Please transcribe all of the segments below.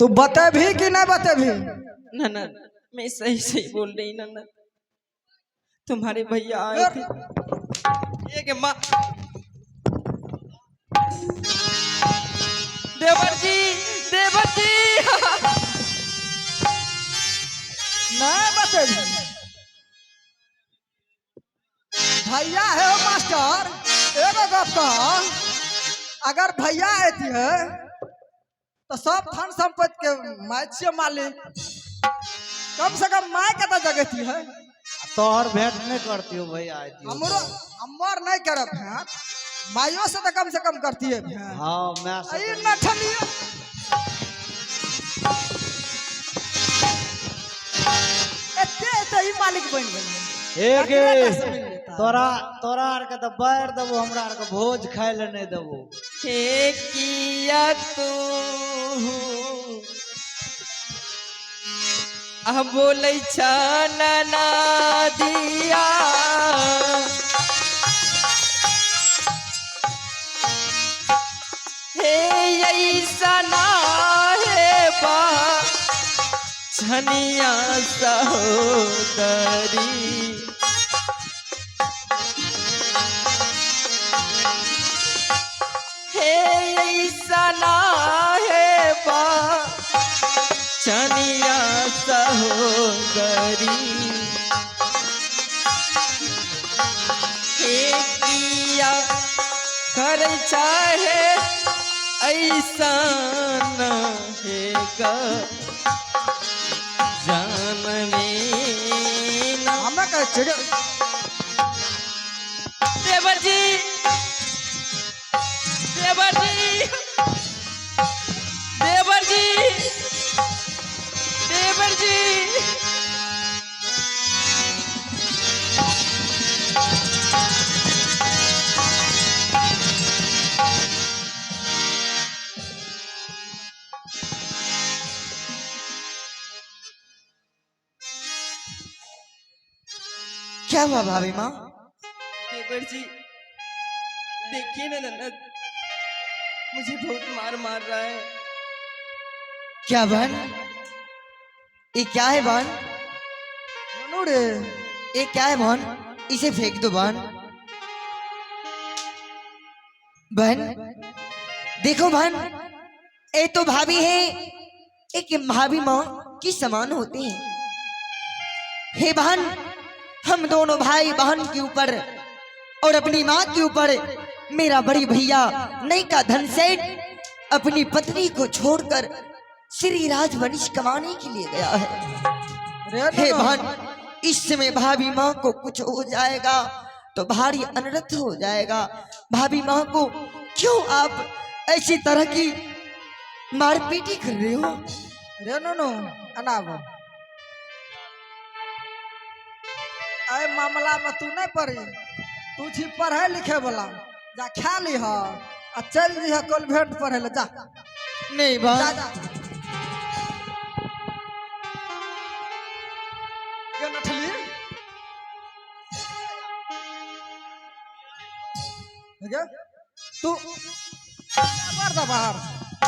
तू बतेभी कि नहीं बतेभी? ननद मैं सही सही बोल रही ननद। तुम्हारे भैया आए थे। एक माँ देवर जी, देवर जी। नहीं बतेभी। भैया है वो मास्टर। एगो गप कह, अगर भैया आती है तो सब धन संपत्ति के माय मालिक, कम से कम माय के तो जगती है। तोहर भेंट नहीं करती हो भैया हमरो हमर नहीं करब भेंट, माइयों से तो कम करती है भेंट। हाँ मैं आई नठलिया एते ही मालिक बन गए। एक तोरा तोरा आर के तो बैर देबो, हमरा आर के भोज खाए ले नहीं देबो। हे किया तू अब बोलै नना दिया हे ऐसा ना हे बा छनिया सहोदरी हे ऐसा ना हे बा छनिया सहोदरी हे किया कर चाहे ऐसा न है गा जान में ना। हमें कह चिड़े देवर जी, देवर जी, देवर जी, देवर जी। क्या हुआ भाभी माँ? देवर जी देखिए ना ननद, मुझे बहुत मार रहा है। क्या बहन, ये क्या है बहन? ननू रे, ये क्या है बहन? इसे फेंक दो बहन। बहन देखो बहन, ये तो भाभी है, एक भाभी माँ की समान होती है। हे बहन, हम दोनों भाई बहन के ऊपर और अपनी माँ के ऊपर मेरा बड़ी भैया नई का धन सेठ अपनी पत्नी को छोड़कर श्री राजवंश कमाने के लिए गया है। हे बहन, इस समय भाभी माँ को कुछ हो जाएगा तो भारी अनर्थ हो जाएगा। भाभी माँ को क्यों आप ऐसी तरह की मारपीटी कर रहे हो? रे ननू अनाब ऐ मामला में तू नहीं पढ़ी, तू छी पढ़े लिखे वाला। जा खा ली है और चल जी है कॉन्वेंट पढ़े ले जा। नहीं जा बहन, जा ये नठली देखिए तू बार दा बाहर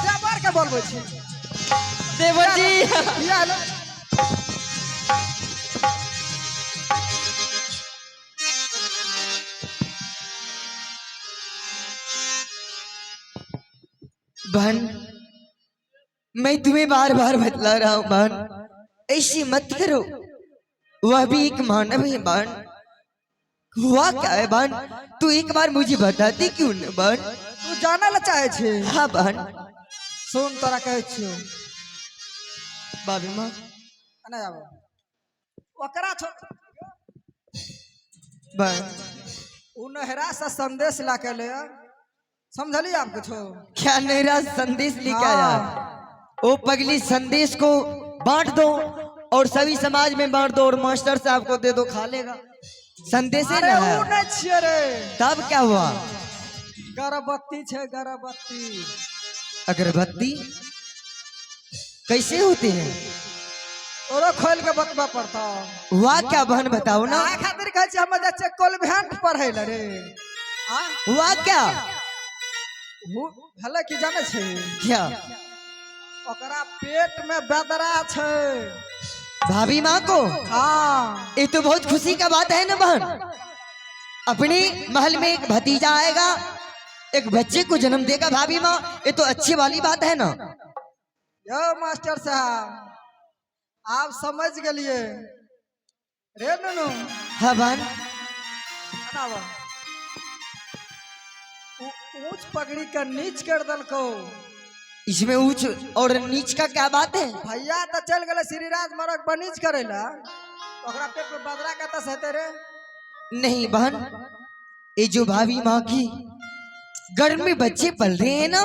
जा, बार के बोलबे छी। देवर जी ये आलो बहन मैं तुम्हें बार बार बतला रहा हूँ बहन, ऐसे मत करो। वह भी एक मानव है बहन। हुआ क्या है बहन, तू एक बार मुझे बताती क्यों न बहन? तू जाने ला चाहे छे? हाँ बहन। सुन तोरा कहे छियो भाभी माँ अने जाबो ओकरा छोड़। बहन उ नहरा से संदेश ला के ले, समझली आप कुछ? क्या मेरा संदेश लेके आया? वो पगली संदेश को बांट दो और सभी समाज में बांट दो और मास्टर साहब को दे दो, खा लेगा। संदेश है अरे ना उ है। नहीं छिए रे, तब क्या हुआ? गर्भवती छे गर्भवती। अगरबत्ती कैसे होते हैं? तोरो खोल के बतबा पड़ता। हुआ क्या बहन बताओ ना। आ खातिर कहे छी हम जाचे कॉन्वेंट पढ़े ले रे। हां हुआ क्या? हले की जाने छे क्या? ओकरा पेट में बेदरा छे। भाभी माँ को हाँ ये तो बहुत खुशी का बात है ना बहन। अपने महल में एक भतीजा आएगा, एक बच्चे को जन्म देगा भाभी माँ, ये तो अच्छी वाली बात है ना। यो मास्टर साहब आप समझ गलिए रे ननू। हाँ बहन। अनावा ऊंच पगड़ी का नीच कर दल को। इसमें ऊंच और नीच का क्या बात है? भैया तो चल गए श्रीराज मरक बनीच करेला, ओकरा पेट में बदरा का तस है तेरे। नहीं बहन, ये जो भाभी माँ की घर में बच्चे पल रहे हैं ना,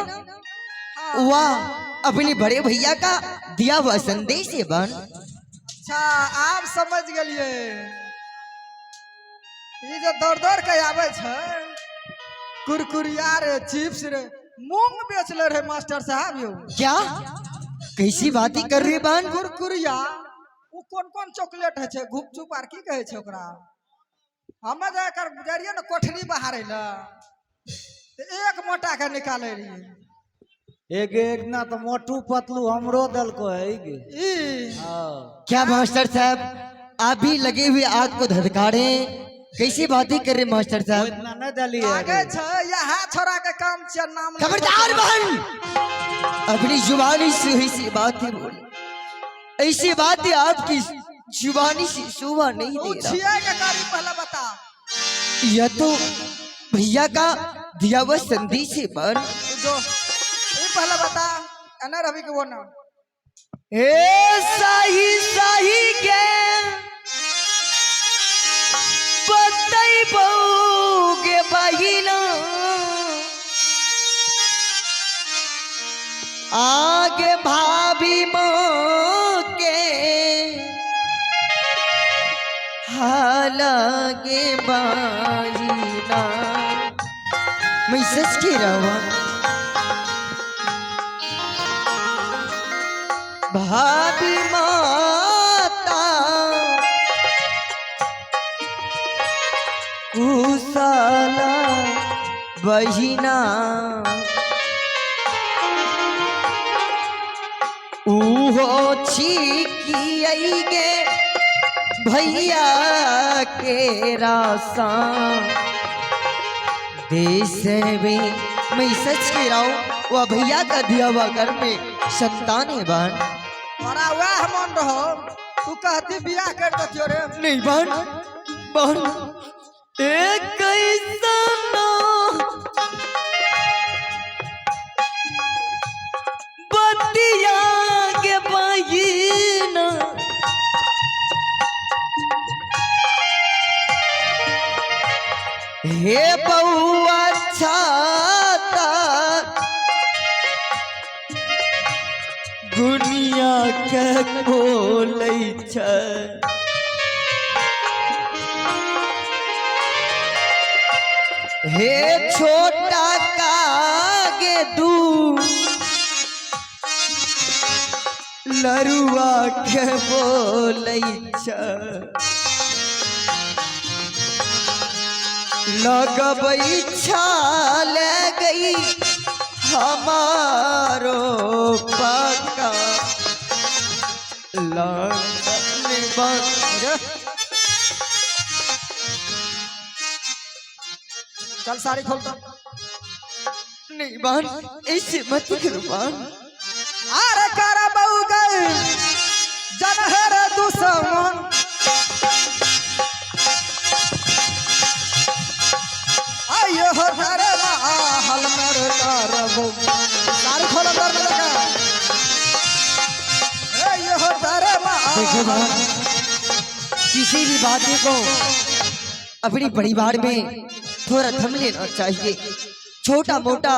वाह अपने बड़े भैया का दिया हुआ संदेश है बहन। अच्छा आप समझ गलिए। ये जो दौड़ दौड़ के आवे छे कुरकुरिया रे चिप्स रे मूंग बेच ले रहे मास्टर साहब यो। क्या कैसी बातें कर रही है बहन? कुरकुरिया वो कौन कौन चॉकलेट है छे गुपचुप आर की कहे छे ओकरा। हमें जाकर गुजरिए ना कोठरी बहारे ला तो एक मोटा के निकाले रही। एक ना तो मोटू पतलू हमरो दल को है गे। ई क्या मास्टर साहब आप भी लगे हुए आग को धधकारे, कैसी बातें कर रहे मास्टर वो साहब? इतना न दलिए आगे छे यह छोरा के काम छे नाम। खबरदार बहन, अपनी जुबानी से ऐसी बातें बोली, ऐसी बातें आपकी जुबानी से शोभा नहीं दे रहा। छिए के कारी पहले बता। यह तो भैया का दिया हुआ संदेश है बहन। जो ये पहले बता अना रवि के वो ना। ए साही साही के पतई बहुगे बहिना आगे भाभी माँ के हालागे बहिना। मैं सच कह रहा हूँ भाभी माता कुशला बहिना उहो छिकी गे भैया के रासा देश में। मैं सच कह रहा हूँ वह भैया का दिया हुआ घर में संतान है बहन। तोरा वह मन रहो तू कहती बियाह कर दतियो रे। नहीं बहन, बहन एक कैसा बतिया के बहिना हे बउआ छाता दुनिया के बोलै छै। हे छोटा कागे दू लरुआ के बोलै छै। लगबै छाल गई हमारो पक्का चल साड़ी खोल दो। नहीं बहन ऐसे मत करो बहन। अरे करा बहू गए जनहर दुश्मन आयो हो तारे महल मेरे करबो। साड़ी खोल अंदर में लगा आयो हो तारे देखो महल। बहन, किसी भी बातें को अपनी परिवार में थोड़ा थम लेना चाहिए। छोटा मोटा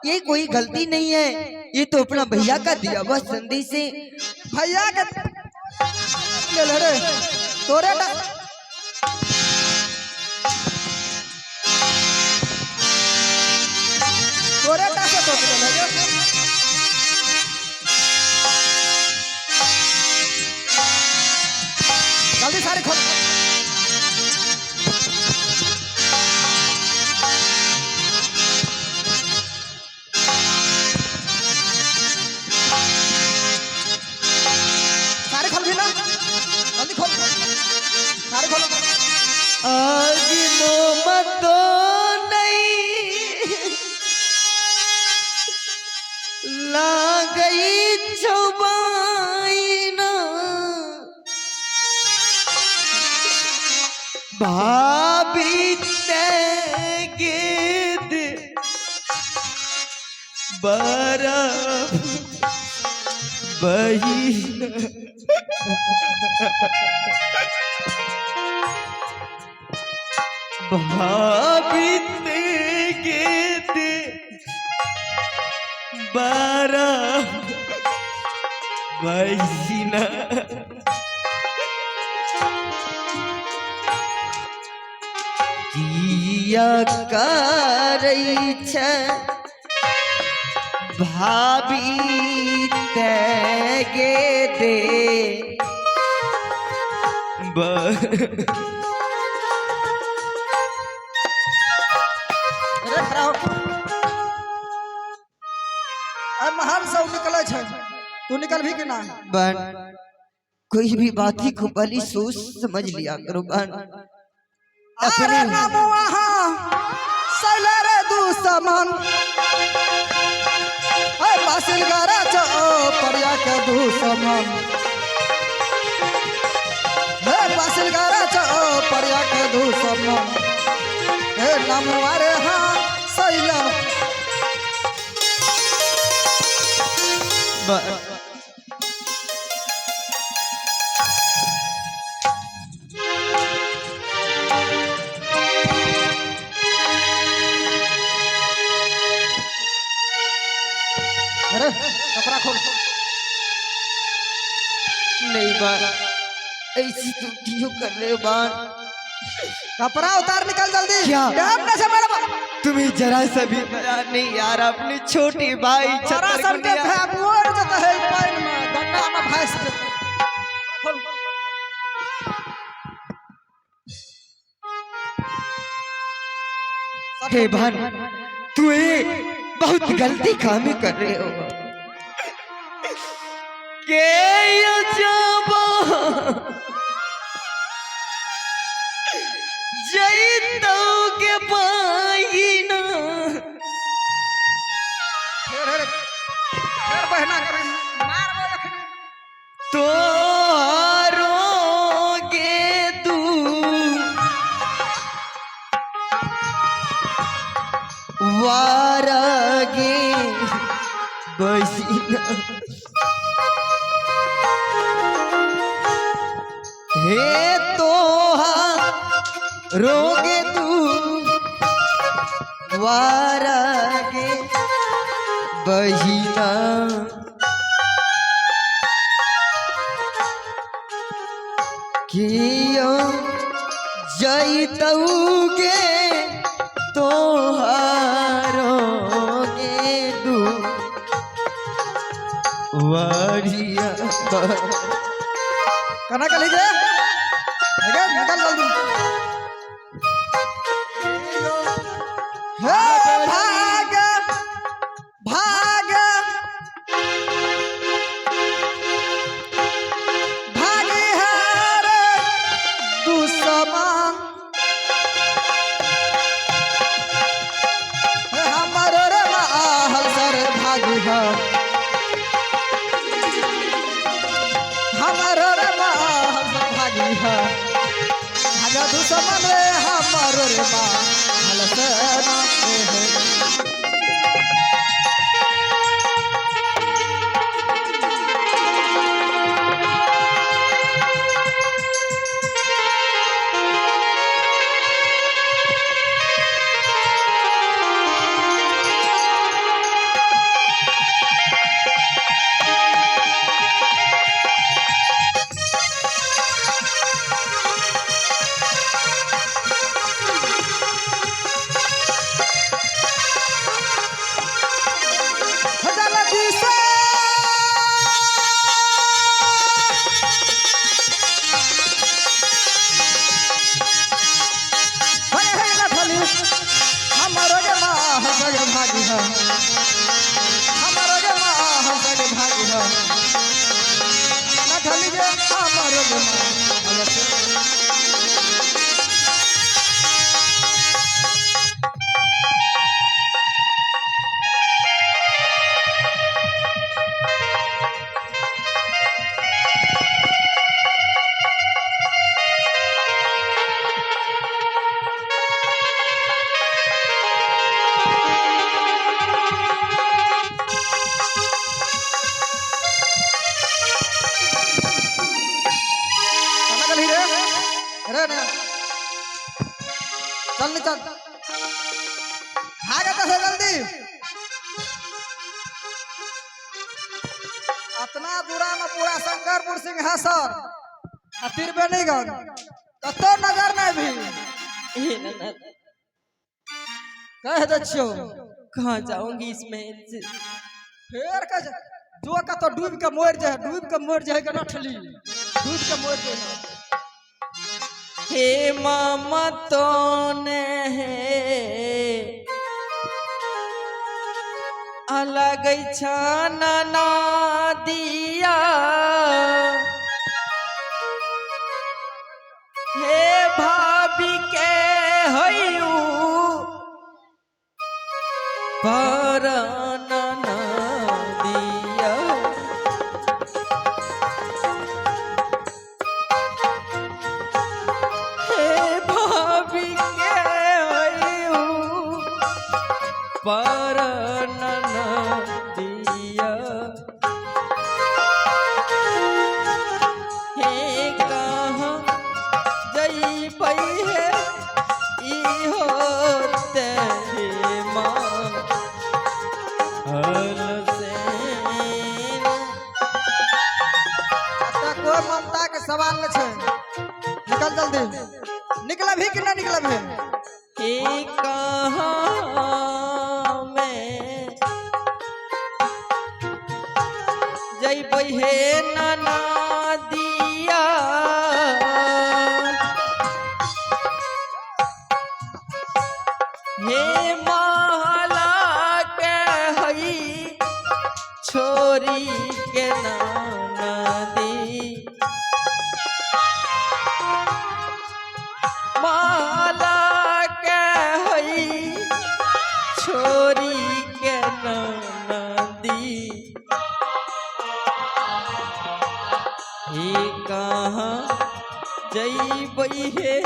ये कोई गलती नहीं है, ये तो अपना भैया का दिया हुआ संदेश है। भैया के ले ले रे तोरे टा तोरे टा से तो ले ले। जल्दी साड़ी खोल। गई चौबाइन भाभी तेगेद बरफ बहिन भाभी तेगेद बरफ बहिन किया करै छै भाभी तेगे दे अरे खड़ा हो। अब महल से निकले छे, तू निकल भी कि ना? बन कोई भी बात ही को भली सोच समझ लिया करो बन। अरे नाम वहाँ सैलरे दुश्मन है बासिल गरा परिया के दुश्मन है बासिल गरा परिया के दुश्मन है नाम वारे हाँ सैला अरे कपड़ा खोल। नहीं बान ऐसी तो क्यों कर रहे हो बान? कपड़ा उतार निकल जल्दी। क्या? डर न से मेरे तुम्हें जरा सा भी दया नहीं यार अपने छोटे भाई सारा छतर संते गुनिया मोड़ जाता है पैर में गंगा में भैंस के। खोल। हे भान तू ये बहुत गलती काम ही कर रहे हो के ये जाबा जई तो के पाईना फिर बहना करे मार वो लखनी तो रोगे तू वारगे बसीना हे तो रोगे तू वारगे बहिना कियो जैतौगे तोहारोगे दू वारिया कना कर लीजिए निकल जल्दी। हे भाग भाग भागे हर दुश्मन हे हमर रे महल सर भागी है हमर रे महल सर भागी है भागा दुश्मन रे हमर रे महल सर भागी है हमारा गमा हम सगे भागी है ना खाली जे हमारा गमा जल्दी चल भाग से जल्दी। अपना दूरा में पूरा शंकरपुर सिंहासन आ त्रिवेणीगंज कतो नजर नहीं भी हे ननद कह दे छियो। कहाँ जाऊंगी इसमें से? फेर का जो का तो डूब के मोर जाए, डूब के मोर जाए के नठली डूब के मोर जाए। हे मामा तो ने अलग छाना ना दिया, हे भाभी के हयू पराना ना दिया। हे भाभी के हयू पराना ना दिया। हे कहाँ जई पई है इहो तेरे माँ हल से। तो कोई ममता के सवाल न छे। निकल जल्दी, निकला भी कि ना निकला भी। हे कहाँ में जई पई है नाना दिया। हे महला के हई छोरी के नाना दी। महला के हई छोरी के नाना दी। हे कहाँ जई बई है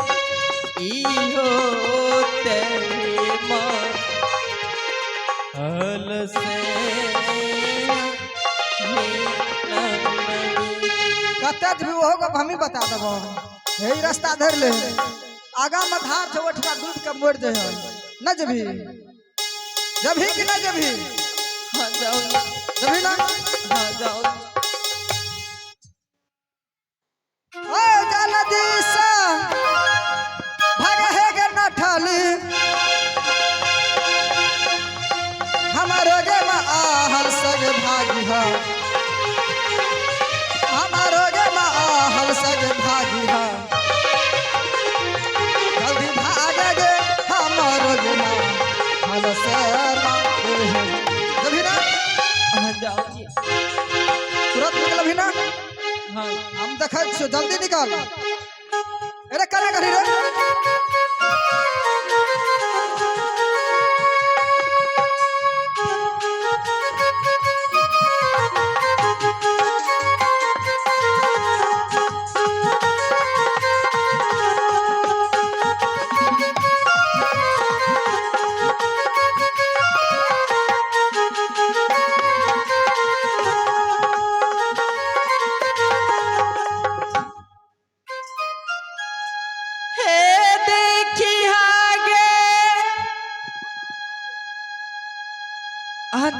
इहो तेरे माँ हल से। कते भी हो गो हम ही बता देबो। यही रास्ता धर ले, आगा में धार छे ओठका डूब के मोर जे है न जभी जभी कि न जभी। हाँ जाओ, जभी ना हाँ जाओ। ओ जल्दी से भाग है के नठली हमारो गे में आहल सग भागी है, हमारो गे में आहल सग भागी है। जल्दी भाग गे हमारो गे में आहल सग भागी है। जभी ना हाँ जाओ जी। तुरंत निकल भी ना। हाँ हम देखा छो, जल्दी निकल। अरे कने करी रे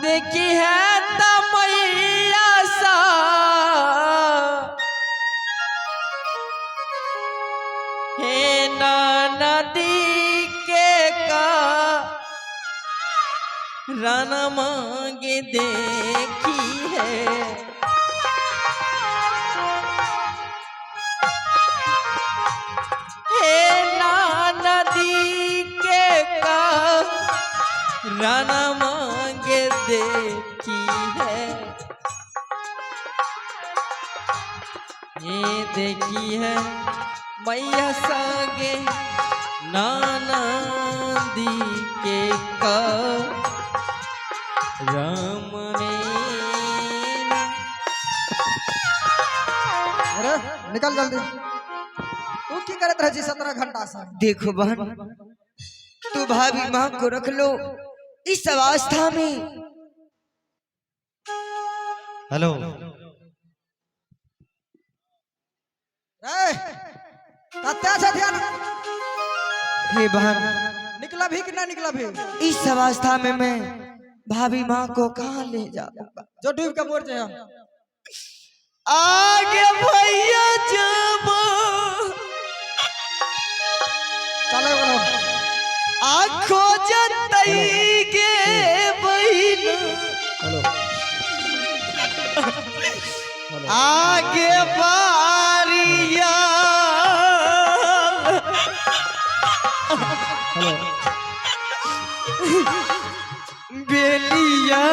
देखी है तमैया सा हे ना नदी के का रन मांगे देखी है। हे ना नदी के का रन मांगे देखी है। ये देखी है मैया सागे नाना दी के का राम में। अरे निकल जल्दी। तू की करत रह जी 17 घंटा से। देखो बहन, तू भाभी माँ को रख लो इस अवस्था में। हेलो ए कत्ते से ध्यान। हे बहन, निकला भी कि ना निकला भी? इस अवस्था में मैं भाभी माँ को कहाँ ले जाऊंगा? जो डूब के मोर जाए आगे भैया जब चले बोलो आँखों जतई गे बहिन आगे बारिया बेलिया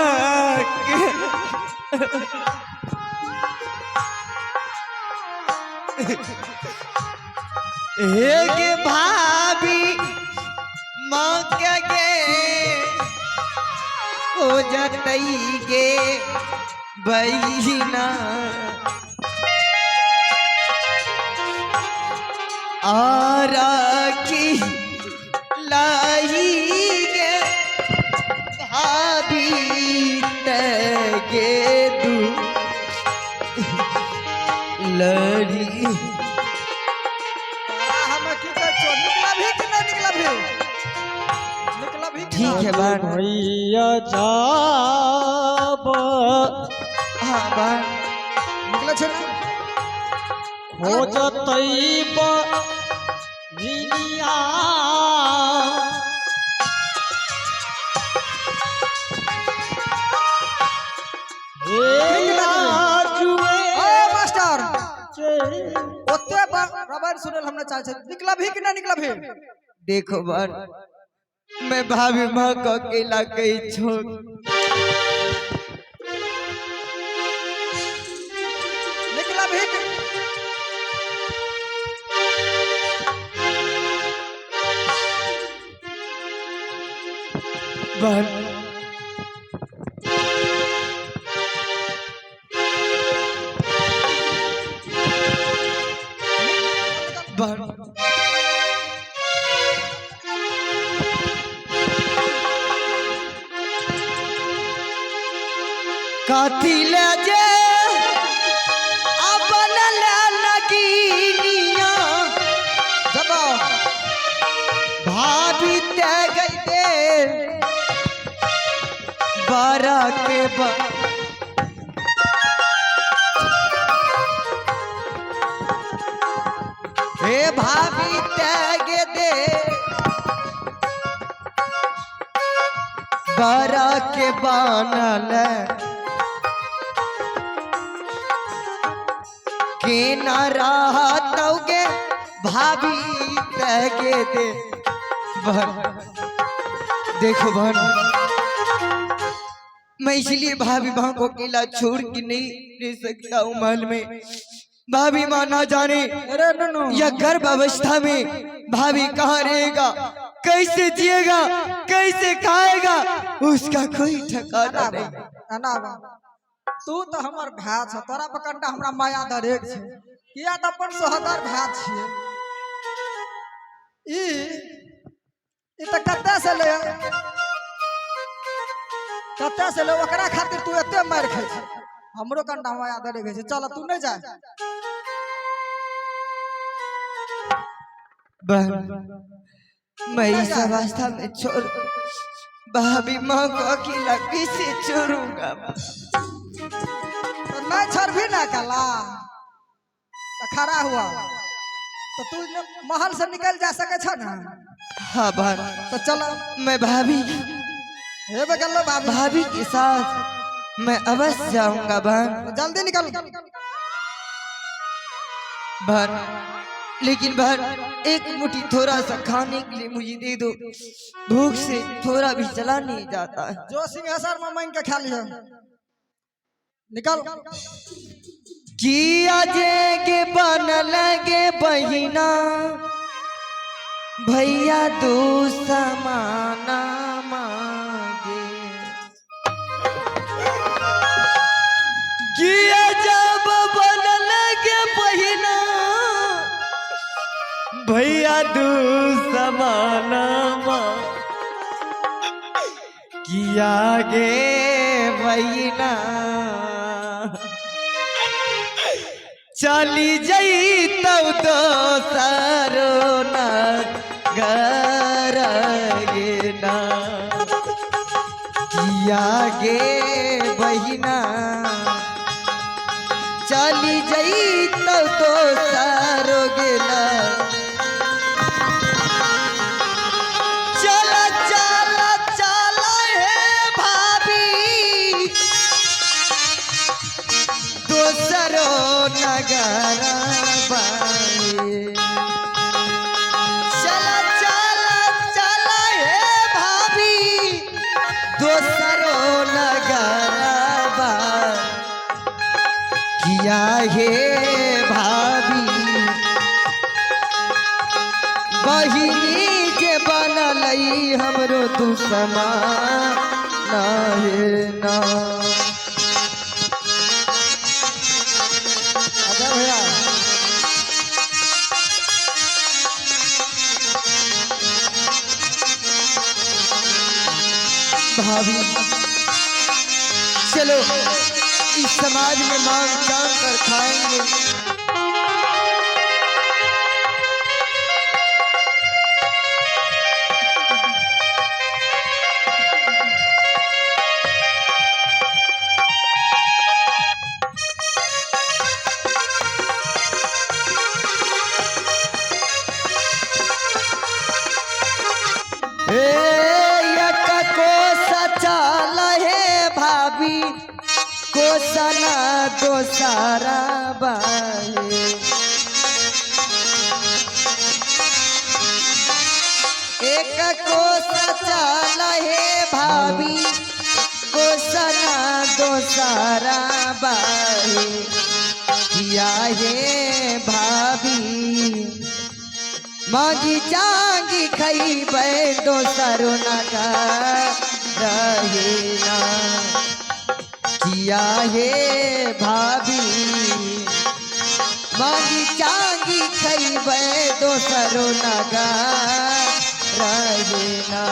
के भाभी माँ के हो जतई गे बहिना और की लाई गे भाभी गे दू लड़ी हम की कर छो निकला भी कि ना निकला भी? निकला भी कि ठीक ना? है बात भैया जाब हाँ बात निकला छे ना? हो जतई बहिनिया ए मास्टर ओते रबर सुनल हमने चाहे छे निकला भी कि ना निकला भी? देखो बात मैं भाभी माँ को अकेला कहीं छोड़ निकला भी कि बहन बहन काथी ले जे अपन ले नगीनिया जब भाभी ते गई दे बारा के बा हे भाभी त्याग दे बारा के बानल के न रहतोगे भाभी त्याग दे बहन देखो बहन मैं इसलिए भाभी माँ को अकेला छोड़ के नहीं रह सकता हूँ महल में। भाभी माँ ना जाने अरे नन्नू या गर्भ अवस्था में भाभी कहाँ रहेगा, कैसे जिएगा, कैसे खाएगा, उसका कोई ठिकाना नहीं। अना तू तो हमर भाई छ, तोरा पर कंटा हमरा माया दरेक छे, किया त अपन सोहदर भाई छिए। ई त कत्ते से ले ओकरा खातिर तू एते मार खाइ छ, हमरो कंटा माया दरेक छे। चल तू नहीं जा। बहन मैं इस अवस्था में छोड़ भाभी माँ को अकेला कैसे छोड़ूंगा? तो नहीं छोड़ भी ना कला तो खड़ा हुआ तो तू महल से निकल जा सके छ ना? हाँ बहन तो चलो मैं भाभी हे बगल भाभी भाभी के साथ मैं अवश्य जाऊंगा बहन। तो जल्दी निकल। बहन लेकिन बहन एक मुट्ठी थोड़ा सा खाने के लिए मुझे दे दो, भूख से थोड़ा भी चला नहीं जाता है। जो सिंहेश्वर में मांग के खा लिया निकल। किया जेगे बन लगे बहिना भैया दो समाना मांगे, किया जब बन लगे बहिना भैया दो समाना किया गे बहिना चली जई तब तो सारो न घर किया गे बहिना चली जई तो सारो गेला चला चला चला हे भाभी दोसरो नगरा बाए चला चला चला हे भाभी दोसरो नगरा बा किया हे भाभी बहिनी जे बनलई हमरो दुश्मन ना हे ना। आजा भैया भाभी चलो इस समाज में मांग चांग कर खाएंगे। को सचाल है भाभी को सना दो सारा बाए एक को सचाल है भाभी को सना दो सारा बाए किया है भाभी मांगी चांगी खई दो सरो नगा रहेना किया है भाभी मांगी चांगी खई दो सरो नगा रहेना।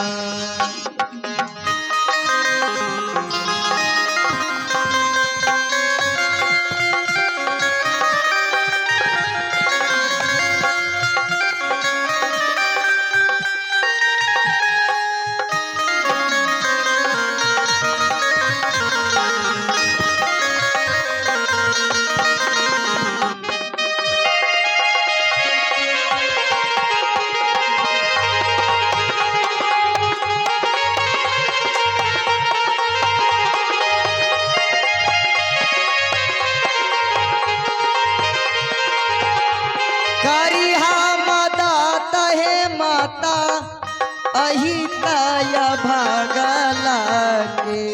अहिता भागला के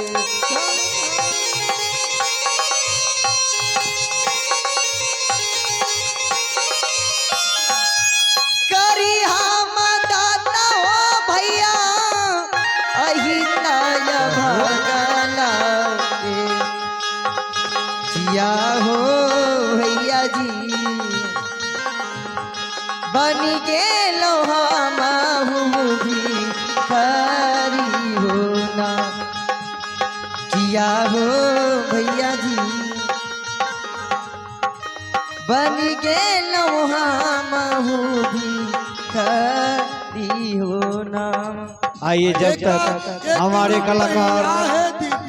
करी हम दाता हो भैया अहिता भागला के किया हो भैया जी बन गेलो हम भी खरी हो ना किया हो भैया जी बन गेलो हम भी खरी हो ना। आइए जब तक हमारे कलाकार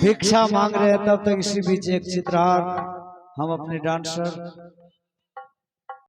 भिक्षा मांग रहे हैं तब तक इसी बीच एक चित्रहार हम अपने डांसर